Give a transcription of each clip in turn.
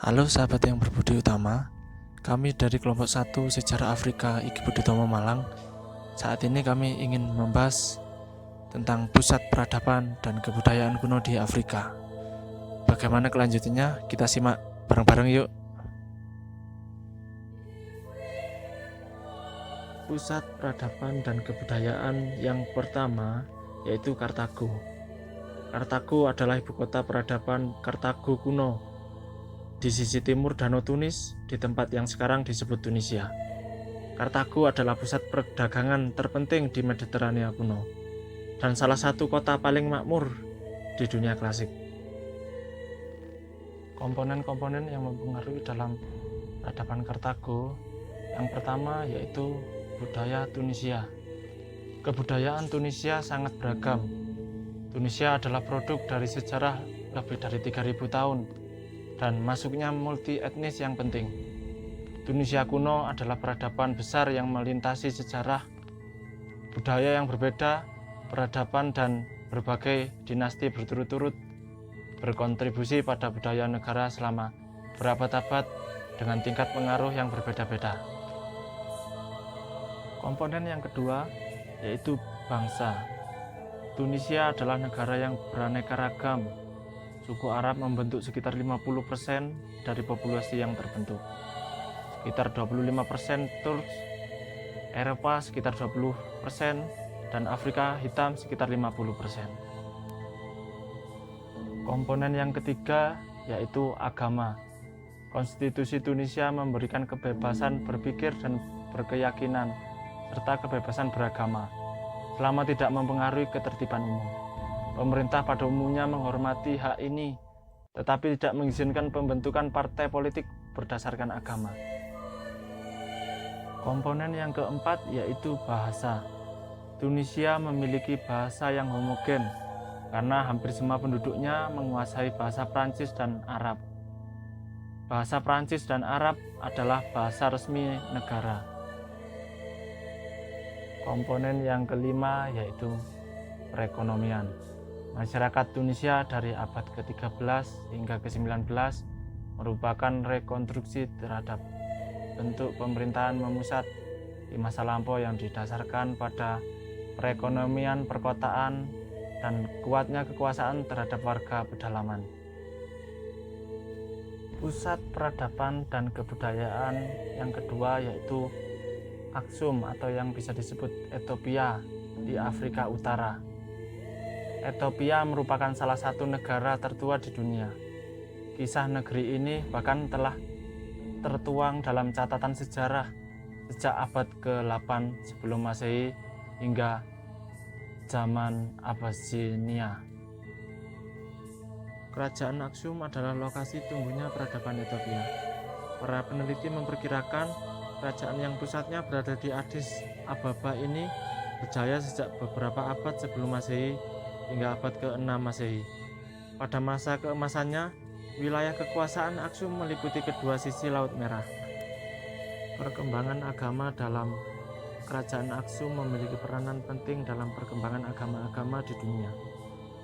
Halo sahabat yang berbudi utama, kami dari kelompok 1 Sejarah Afrika Iki Budi Utomo Malang. Saat ini kami ingin membahas tentang pusat peradaban dan kebudayaan kuno di Afrika. Bagaimana kelanjutannya? Kita simak bareng-bareng yuk. Pusat peradaban dan kebudayaan yang pertama yaitu Kartago. Kartago adalah ibu kota peradaban Kartago kuno di sisi timur Danau Tunis, di tempat yang sekarang disebut Tunisia. Kartago adalah pusat perdagangan terpenting di Mediterania kuno dan salah satu kota paling makmur di dunia klasik. Komponen-komponen yang mempengaruhi dalam peradaban Kartago yang pertama yaitu budaya Tunisia. Kebudayaan Tunisia sangat beragam. Tunisia adalah produk dari sejarah lebih dari 3000 tahun dan masuknya multi etnis yang penting. Tunisia kuno adalah peradaban besar yang melintasi sejarah, budaya yang berbeda, peradaban dan berbagai dinasti berturut-turut berkontribusi pada budaya negara selama berabad-abad dengan tingkat pengaruh yang berbeda-beda. Komponen yang kedua yaitu bangsa. Tunisia adalah negara yang beraneka ragam. Suku Arab membentuk sekitar 50% dari populasi yang terbentuk. Sekitar 25% Turks, Eropa sekitar 20%, dan Afrika hitam sekitar 50%. Komponen yang ketiga yaitu agama. Konstitusi Tunisia memberikan kebebasan berpikir dan berkeyakinan serta kebebasan beragama selama tidak mempengaruhi ketertiban umum. Pemerintah pada umumnya menghormati hak ini, tetapi tidak mengizinkan pembentukan partai politik berdasarkan agama. Komponen yang keempat yaitu bahasa. Tunisia memiliki bahasa yang homogen karena hampir semua penduduknya menguasai bahasa Prancis dan Arab. Bahasa Prancis dan Arab adalah bahasa resmi negara. Komponen yang kelima yaitu perekonomian. Masyarakat Tunisia dari abad ke-13 hingga ke-19 merupakan rekonstruksi terhadap bentuk pemerintahan memusat di masa lampau yang didasarkan pada perekonomian perkotaan dan kuatnya kekuasaan terhadap warga pedalaman. Pusat peradaban dan kebudayaan yang kedua yaitu Aksum atau yang bisa disebut Ethiopia di Afrika Utara. Ethiopia merupakan salah satu negara tertua di dunia. Kisah negeri ini bahkan telah tertuang dalam catatan sejarah sejak abad ke-8 sebelum Masehi hingga zaman Abyssinia. Kerajaan Aksum adalah lokasi tumbuhnya peradaban Ethiopia. Para peneliti memperkirakan kerajaan yang pusatnya berada di Addis Ababa ini berjaya sejak beberapa abad sebelum Masehi hingga abad ke-6 Masehi. Pada masa keemasannya, wilayah kekuasaan Aksum meliputi kedua sisi Laut Merah. Perkembangan agama dalam kerajaan Aksum memiliki peranan penting dalam perkembangan agama-agama di dunia.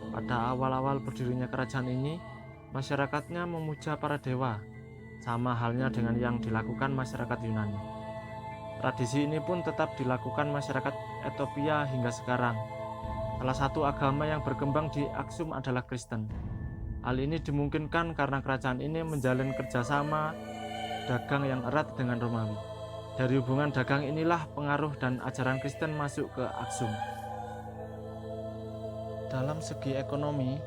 Pada awal-awal berdirinya kerajaan ini, masyarakatnya memuja para dewa, sama halnya dengan yang dilakukan masyarakat Yunani. Tradisi ini pun tetap dilakukan masyarakat Ethiopia hingga sekarang. Salah satu agama yang berkembang di Aksum adalah Kristen. Hal ini dimungkinkan karena kerajaan ini menjalin kerjasama dagang yang erat dengan Romawi. Dari hubungan dagang inilah pengaruh dan ajaran Kristen masuk ke Aksum. Dalam segi ekonomi,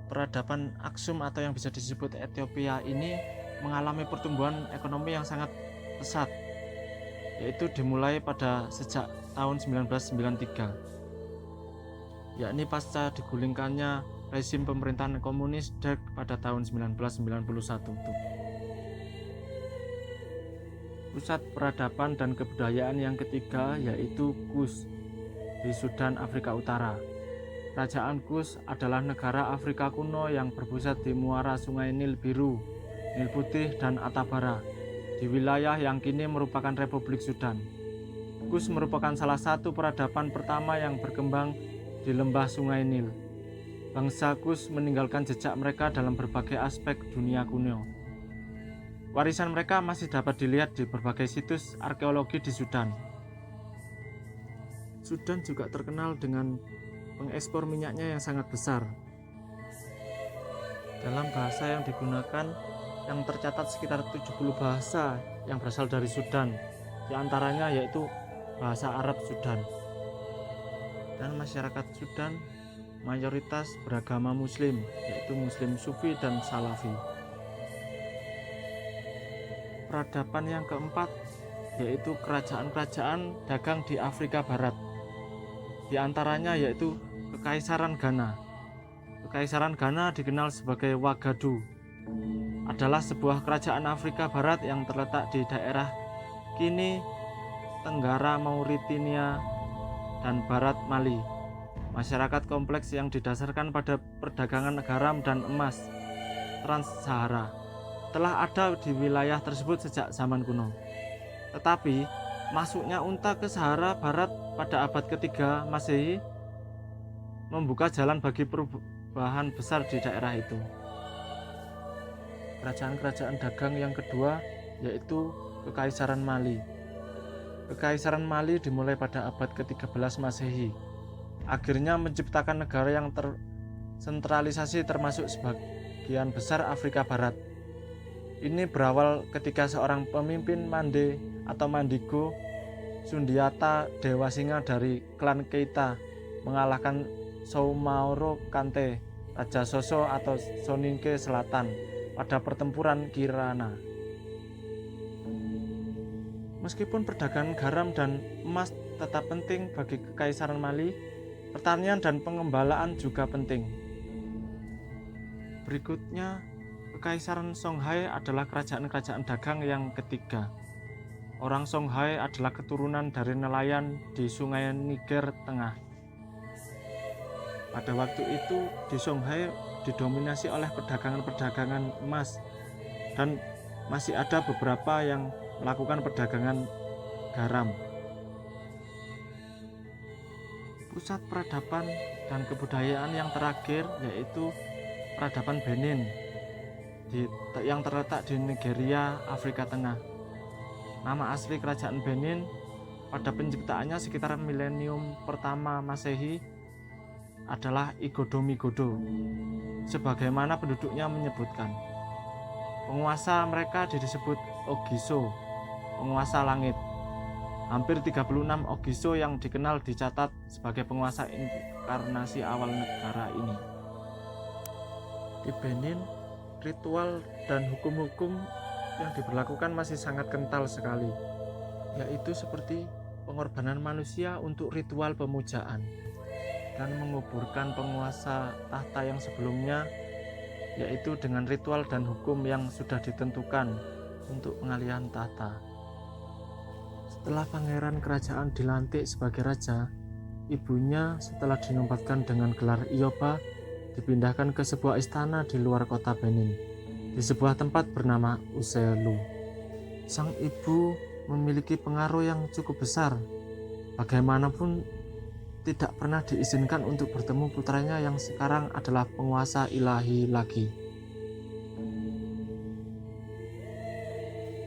peradaban Aksum atau yang bisa disebut Ethiopia ini mengalami pertumbuhan ekonomi yang sangat pesat, yaitu dimulai pada sejak tahun 1993, yakni pasca digulingkannya rezim pemerintahan komunis Derg pada tahun 1991. Pusat peradaban dan kebudayaan yang ketiga yaitu Kus di Sudan, Afrika Utara. Kerajaan Kus adalah negara Afrika kuno yang berpusat di muara Sungai Nil Biru, Nil Putih, dan Atbara di wilayah yang kini merupakan Republik Sudan. Kus merupakan salah satu peradaban pertama yang berkembang di lembah Sungai Nil. Bangsa Kus meninggalkan jejak mereka dalam berbagai aspek dunia kuno. Warisan mereka masih dapat dilihat di berbagai situs arkeologi di Sudan. Sudan juga terkenal dengan pengekspor minyaknya yang sangat besar. Dalam bahasa yang digunakan yang tercatat sekitar 70 bahasa yang berasal dari Sudan, di antaranya yaitu bahasa Arab Sudan. Dan masyarakat Sudan mayoritas beragama Muslim, yaitu Muslim Sufi dan Salafi. Peradaban yang keempat yaitu kerajaan-kerajaan dagang di Afrika Barat. Di antaranya yaitu Kekaisaran Ghana. Kekaisaran Ghana dikenal sebagai Wagadu. Adalah sebuah kerajaan Afrika Barat yang terletak di daerah kini Tenggara Mauritania dan Barat Mali. Masyarakat kompleks yang didasarkan pada perdagangan garam dan emas Trans-Sahara telah ada di wilayah tersebut sejak zaman kuno. Tetapi masuknya unta ke Sahara Barat pada abad ketiga Masehi membuka jalan bagi perubahan besar di daerah itu. Kerajaan-kerajaan dagang yang kedua yaitu Kekaisaran Mali. Kekaisaran Mali dimulai pada abad ke-13 Masehi. Akhirnya menciptakan negara yang tersentralisasi termasuk sebagian besar Afrika Barat. Ini berawal ketika seorang pemimpin Mande atau Mandigo Sundiata Dewa Singa dari klan Keita mengalahkan Soumaoro Kante Raja Soso atau Soninke Selatan pada pertempuran Kirana. Meskipun perdagangan garam dan emas tetap penting bagi Kekaisaran Mali, pertanian dan pengembalaan juga penting. Berikutnya, Kekaisaran Songhai adalah kerajaan-kerajaan dagang yang ketiga. Orang Songhai adalah keturunan dari nelayan di Sungai Niger Tengah. Pada waktu itu, di Songhai didominasi oleh perdagangan-perdagangan emas dan masih ada beberapa yang melakukan perdagangan garam. Pusat peradaban dan kebudayaan yang terakhir yaitu peradaban Benin yang terletak di Nigeria, Afrika Tengah. Nama asli kerajaan Benin pada penciptaannya sekitar milenium pertama Masehi adalah Igodo-Migodo, sebagaimana penduduknya menyebutkan. Penguasa mereka disebut Ogiso, penguasa langit. Hampir 36 Ogiso yang dikenal dicatat sebagai penguasa inkarnasi awal negara ini. Di Benin, ritual dan hukum-hukum yang diberlakukan masih sangat kental sekali, yaitu seperti pengorbanan manusia untuk ritual pemujaan dan menguburkan penguasa tahta yang sebelumnya, yaitu dengan ritual dan hukum yang sudah ditentukan untuk pengalihan tahta. Setelah pangeran kerajaan dilantik sebagai raja, ibunya setelah dinobatkan dengan gelar Ioba dipindahkan ke sebuah istana di luar kota Benin, di sebuah tempat bernama Uselu. Sang ibu memiliki pengaruh yang cukup besar. Bagaimanapun tidak pernah diizinkan untuk bertemu putranya yang sekarang adalah penguasa ilahi lagi.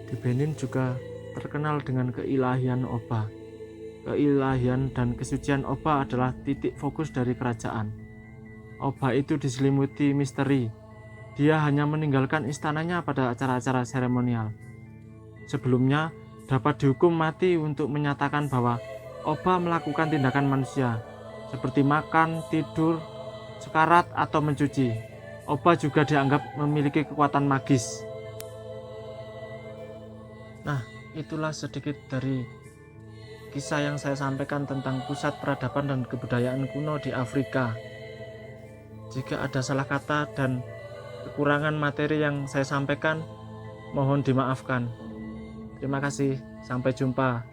Di Benin juga terkenal dengan keilahian Oba. Keilahian dan kesucian Oba adalah titik fokus dari kerajaan. Oba itu diselimuti misteri. Dia hanya meninggalkan istananya pada acara-acara seremonial. Sebelumnya dapat dihukum mati untuk menyatakan bahwa Oba melakukan tindakan manusia seperti makan, tidur, sekarat, atau mencuci. Oba juga dianggap memiliki kekuatan magis. Nah, itulah sedikit dari kisah yang saya sampaikan tentang pusat peradaban dan kebudayaan kuno di Afrika. Jika ada salah kata dan kekurangan materi yang saya sampaikan, mohon dimaafkan. Terima kasih, sampai jumpa.